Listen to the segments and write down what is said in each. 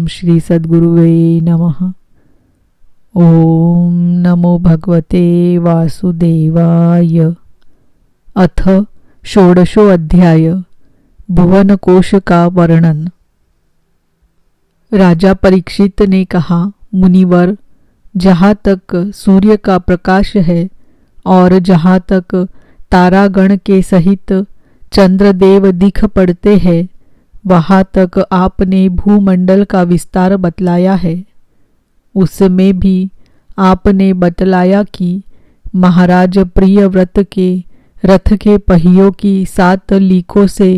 ओम श्री सद्गुरुवे नमः। ओम नमो भगवते वासुदेवाय। अथ षोडशो अध्याय भुवन कोश का वर्णन। राजा परीक्षित ने कहा, मुनिवर, जहाँ तक सूर्य का प्रकाश है और जहाँ तक तारागण के सहित चंद्रदेव दिख पड़ते हैं, वहाँ तक आपने भूमंडल का विस्तार बतलाया है। उसमें भी आपने बतलाया कि महाराज प्रियव्रत के रथ के पहियों की 7 लीकों से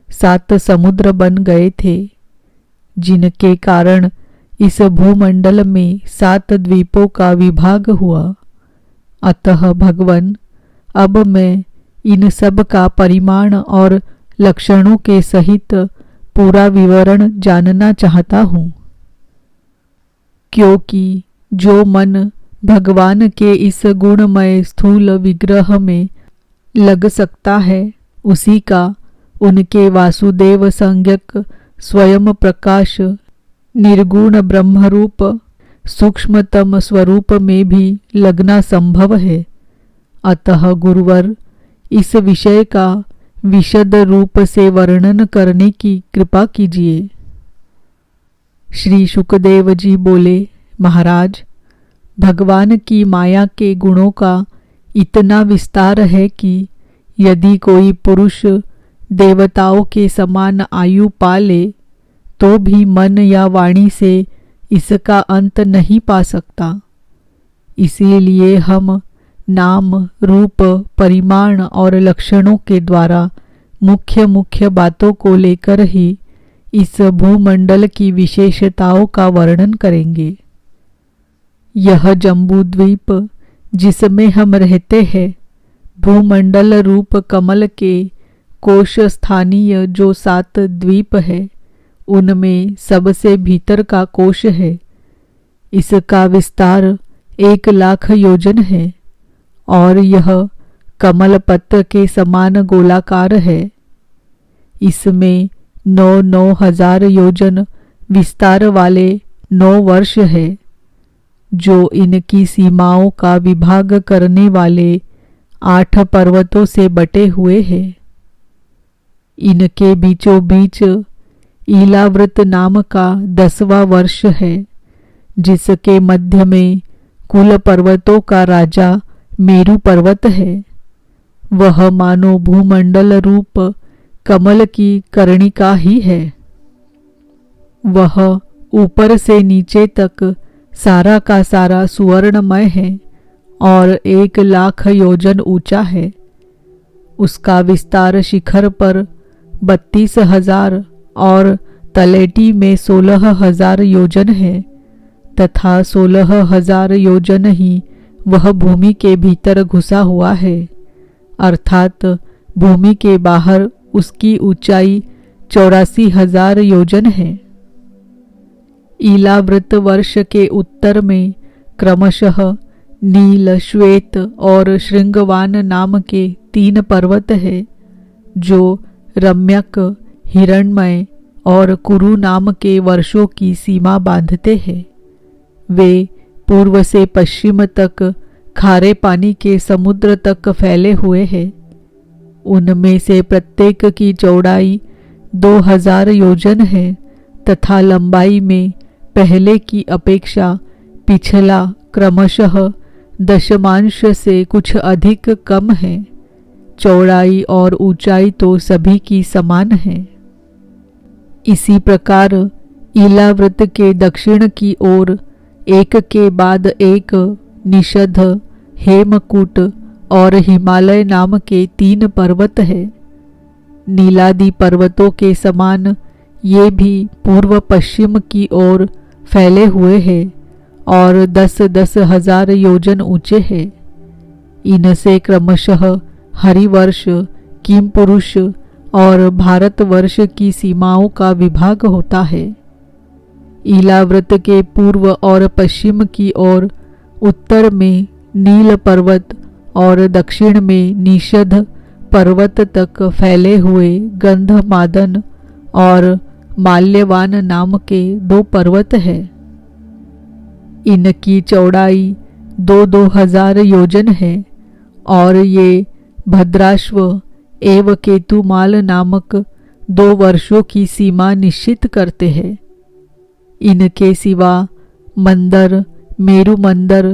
7 समुद्र बन गए थे, जिनके कारण इस भूमंडल में 7 द्वीपों का विभाग हुआ। अतः भगवन, अब मैं इन सब का परिमाण और लक्षणों के सहित पूरा विवरण जानना चाहता हूँ, क्योंकि जो मन भगवान के इस गुणमय स्थूल विग्रह में लग सकता है, उसी का उनके वासुदेव संज्ञक स्वयं प्रकाश निर्गुण ब्रह्मरूप सूक्ष्मतम स्वरूप में भी लगना संभव है। अतः गुरुवर, इस विषय का विशद रूप से वर्णन करने की कृपा कीजिए। श्री शुकदेव जी बोले, महाराज, भगवान की माया के गुणों का इतना विस्तार है कि यदि कोई पुरुष देवताओं के समान आयु पा ले तो भी मन या वाणी से इसका अंत नहीं पा सकता। इसीलिए हम नाम, रूप, परिमाण और लक्षणों के द्वारा मुख्य मुख्य बातों को लेकर ही इस भूमंडल की विशेषताओं का वर्णन करेंगे। यह जम्बूद्वीप जिसमें हम रहते हैं, भूमंडल रूप कमल के कोश स्थानीय जो 7 द्वीप है, उनमें सबसे भीतर का कोश है। इसका विस्तार 1 लाख योजन है और यह कमल पत्र के समान गोलाकार है। इसमें 9 हजार योजन विस्तार वाले 9 वर्ष है, जो इनकी सीमाओं का विभाग करने वाले 8 पर्वतों से बटे हुए हैं। इनके बीचों बीच ईलावृत नाम का 10वां वर्ष है, जिसके मध्य में कुल पर्वतों का राजा मेरु पर्वत है। वह मानो भूमंडल रूप कमल की कर्णिका ही है। वह ऊपर से नीचे तक सारा का सारा सुवर्णमय है और 1 लाख योजन ऊंचा है। उसका विस्तार शिखर पर 32,000 और तलेटी में 16,000 योजन है तथा 16,000 योजन ही वह भूमि के भीतर घुसा हुआ है, अर्थात भूमि के बाहर उसकी ऊंचाई 84,000 योजन है। ईलावृत वर्ष के उत्तर में क्रमशः नील, श्वेत और श्रृंगवान नाम के 3 पर्वत है, जो रम्यक, हिरण्मय और कुरु नाम के वर्षों की सीमा बांधते हैं। वे पूर्व से पश्चिम तक खारे पानी के समुद्र तक फैले हुए हैं। उनमें से प्रत्येक की चौड़ाई 2000 योजन है तथा लंबाई में पहले की अपेक्षा पिछला क्रमशः दशमांश से कुछ अधिक कम है। चौड़ाई और ऊंचाई तो सभी की समान है। इसी प्रकार ईलावृत के दक्षिण की ओर एक के बाद एक निषध, हेमकूट और हिमालय नाम के 3 पर्वत है। नीलादि पर्वतों के समान ये भी पूर्व पश्चिम की ओर फैले हुए हैं और 10-10 हजार योजन ऊंचे हैं। इनसे क्रमशः हरिवर्ष, किमपुरुष और भारतवर्ष की सीमाओं का विभाग होता है। ईलावृत के पूर्व और पश्चिम की ओर उत्तर में नील पर्वत और दक्षिण में निषध पर्वत तक फैले हुए गंधमादन और माल्यवान नाम के 2 पर्वत है। इनकी चौड़ाई 2,000 योजन है और ये भद्राश्व एवं केतुमाल नामक 2 वर्षों की सीमा निश्चित करते हैं। इनके सिवा मंदर, मेरु मंदर,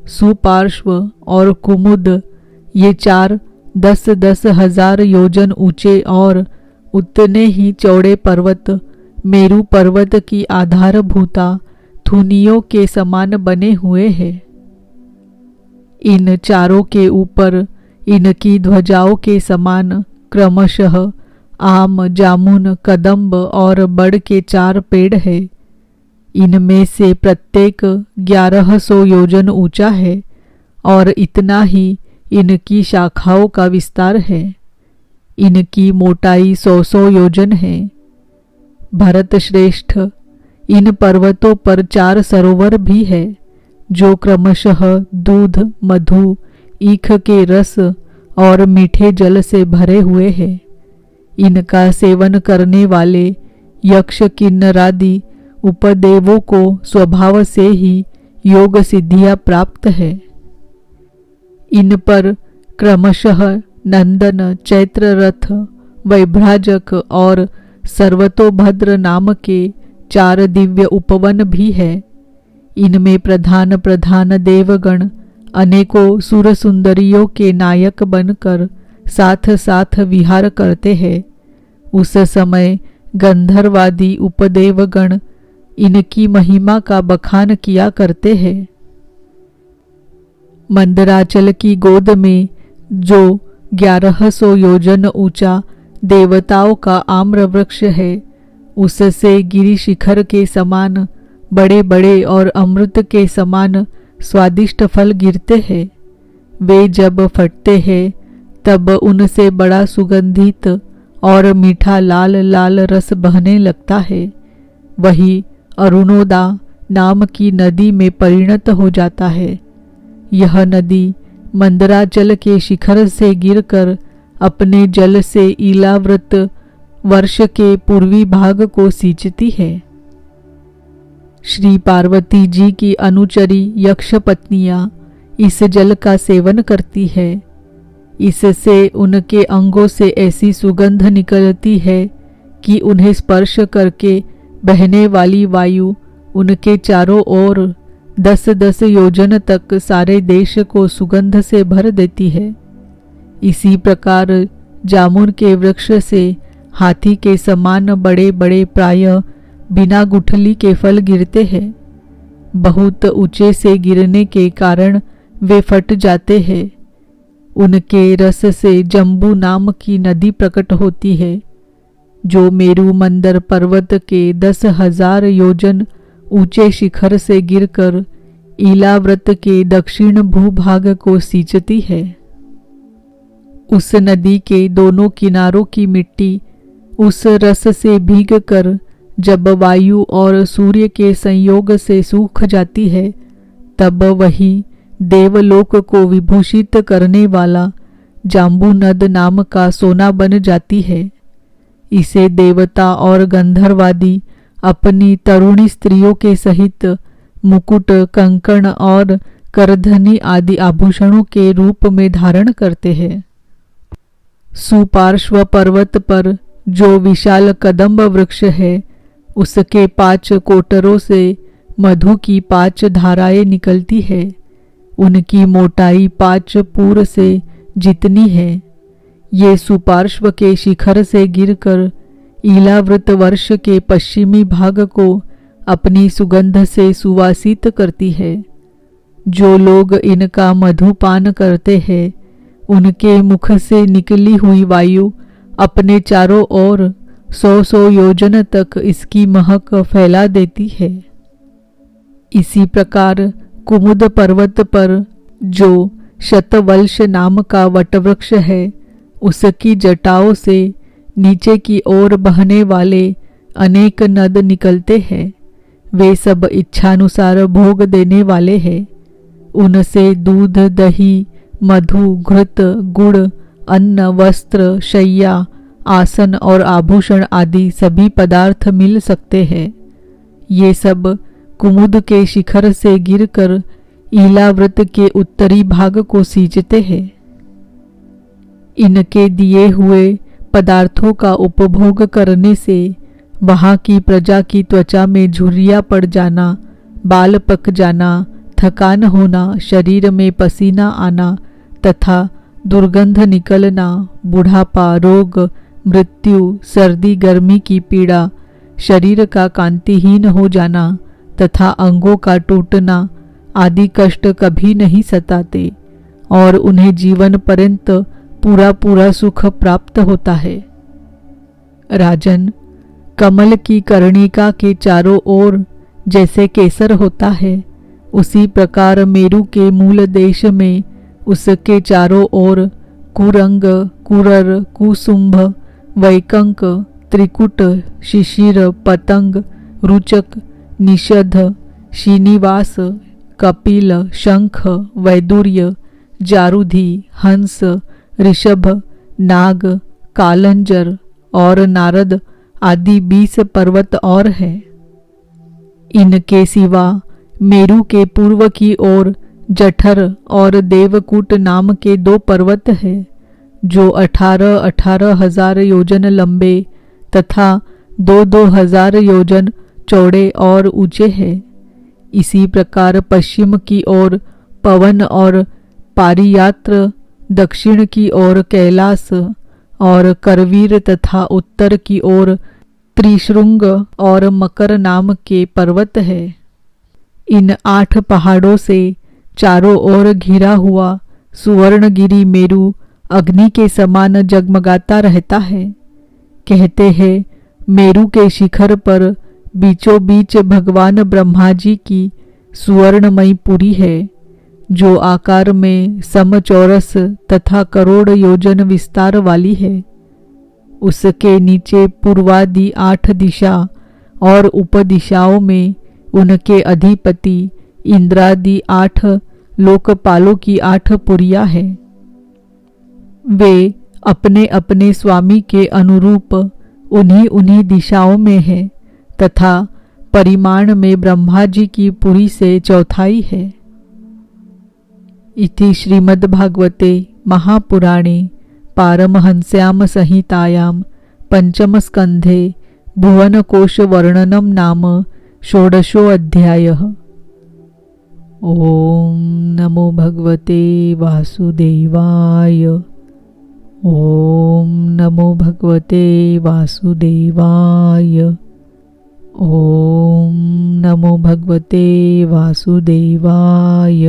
सुपार्श्व और कुमुद ये 4 10-10 हजार योजन ऊंचे और उतने ही चौड़े पर्वत मेरु पर्वत की आधारभूता थुनियों के समान बने हुए हैं। इन चारों के ऊपर इनकी ध्वजाओं के समान क्रमशः आम, जामुन, कदम्ब और बड़ के 4 पेड़ है। इनमें से प्रत्येक 1100 योजन ऊंचा है और इतना ही इनकी शाखाओं का विस्तार है। इनकी मोटाई 100 योजन है। भरत श्रेष्ठ, इन पर्वतों पर 4 सरोवर भी है जो क्रमशः दूध, मधु, ईख के रस और मीठे जल से भरे हुए हैं। इनका सेवन करने वाले यक्ष, किन्नरादि उपदेवों को स्वभाव से ही योग सिद्धियां प्राप्त है। इन पर क्रमशः नंदन, चैत्ररथ, वैभ्राजक और सर्वतोभद्र नाम के 4 दिव्य उपवन भी है। इनमें प्रधान प्रधान देवगण अनेकों सुर सुंदरियों के नायक बनकर साथ साथ विहार करते हैं। उस समय गंधर्वादी उपदेवगण इनकी महिमा का बखान किया करते हैं। मंदराचल की गोद में जो 1100 योजन ऊंचा देवताओं का आम्र वृक्ष है, उससे गिरि शिखर के समान बड़े बड़े और अमृत के समान स्वादिष्ट फल गिरते हैं। वे जब फटते हैं तब उनसे बड़ा सुगंधित और मीठा लाल लाल रस बहने लगता है। वही अरुणोदा नाम की नदी में परिणत हो जाता है। यह नदी मंदराचल के शिखर से गिरकर अपने जल से ईलावृत वर्ष के पूर्वी भाग को सींचती है। श्री पार्वती जी की अनुचरी यक्ष पत्नियां इस जल का सेवन करती है। इससे उनके अंगों से ऐसी सुगंध निकलती है कि उन्हें स्पर्श करके बहने वाली वायु उनके चारों ओर 10-10 योजन तक सारे देश को सुगंध से भर देती है। इसी प्रकार जामुन के वृक्ष से हाथी के समान बड़े बड़े प्रायः बिना गुठली के फल गिरते हैं। बहुत ऊंचे से गिरने के कारण वे फट जाते हैं। उनके रस से जम्बू नाम की नदी प्रकट होती है, जो मेरु मंदर पर्वत के 10,000 योजन ऊंचे शिखर से गिरकर ईलाव्रत के दक्षिण भूभाग को सींचती है। उस नदी के दोनों किनारों की मिट्टी उस रस से भीगकर जब वायु और सूर्य के संयोग से सूख जाती है, तब वही देवलोक को विभूषित करने वाला जाम्बूनद नाम का सोना बन जाती है। इसे देवता और गंधर्वादी अपनी तरुणी स्त्रियों के सहित मुकुट, कंकण और करधनी आदि आभूषणों के रूप में धारण करते हैं। सुपार्श्व पर्वत पर जो विशाल कदम्ब वृक्ष है, उसके 5 कोटरों से मधु की 5 धाराएं निकलती है। उनकी मोटाई 5 पूर से जितनी है। ये सुपार्श्व के शिखर से गिरकर ईलावृत वर्ष के पश्चिमी भाग को अपनी सुगंध से सुवासित करती है। जो लोग इनका मधुपान करते हैं, उनके मुख से निकली हुई वायु अपने चारों ओर 100 योजन तक इसकी महक फैला देती है। इसी प्रकार कुमुद पर्वत पर जो शतवल्श नाम का वटवृक्ष है, उसकी जटाओं से नीचे की ओर बहने वाले अनेक नद निकलते हैं। वे सब इच्छानुसार भोग देने वाले हैं। उनसे दूध, दही, मधु, घृत, गुड़, अन्न, वस्त्र, शैया आसन और आभूषण आदि सभी पदार्थ मिल सकते हैं। ये सब कुमुद के शिखर से गिरकर ईलावृत के उत्तरी भाग को सींचते हैं। इनके दिए हुए पदार्थों का उपभोग करने से वहाँ की प्रजा की त्वचा में झुर्रियाँ पड़ जाना, बाल पक जाना, थकान होना, शरीर में पसीना आना तथा दुर्गंध निकलना, बुढ़ापा, रोग, मृत्यु, सर्दी गर्मी की पीड़ा, शरीर का कांतिहीन हो जाना तथा अंगों का टूटना आदि कष्ट कभी नहीं सताते और उन्हें जीवन पर्यंत पूरा पूरा सुख प्राप्त होता है। राजन, कमल की कर्णिका के चारों ओर जैसे केसर होता है, उसी प्रकार मेरु के मूल देश में उसके चारों ओर कुरंग, कुरर, कुसुंभ, वैकंक, त्रिकुट, शिशिर, पतंग, रुचक, निषध, श्रीनिवास, कपिल, शंख, वैदुर्य, जारुधि, हंस, ऋषभ, नाग, कालंजर और नारद आदि 20 पर्वत और हैं। इनके सिवा मेरु के पूर्व की ओर जठर और देवकूट नाम के 2 पर्वत हैं, जो 18,000 हजार योजन लंबे तथा 2,000 हजार योजन चौड़े और ऊंचे हैं। इसी प्रकार पश्चिम की ओर पवन और पारियात्र, दक्षिण की ओर कैलास और करवीर तथा उत्तर की ओर त्रिशृंग और मकर नाम के पर्वत है। इन 8 पहाड़ों से चारों ओर घिरा हुआ सुवर्णगिरी मेरु अग्नि के समान जगमगाता रहता है। कहते हैं मेरु के शिखर पर बीचों बीच भगवान ब्रह्मा जी की सुवर्णमयी पुरी है, जो आकार में समचौरस तथा करोड़ योजन विस्तार वाली है। उसके नीचे पूर्वादि 8 दिशा और उपदिशाओं में उनके अधिपति इंद्रादि 8 लोकपालों की 8 पुरियां हैं। वे अपने अपने स्वामी के अनुरूप उन्हीं उन्हीं दिशाओं में हैं तथा परिमाण में ब्रह्मा जी की पुरी से चौथाई है। इति श्रीमद्भागवते महापुराणे पारमहंस्यां संहितायां पंचमस्कन्धे भुवनकोशवर्णनं नाम षोडशोऽध्यायः। ओम नमो भगवते वासुदेवाय। ओम नमो भगवते वासुदेवाय। ओम नमो भगवते वासुदेवाय।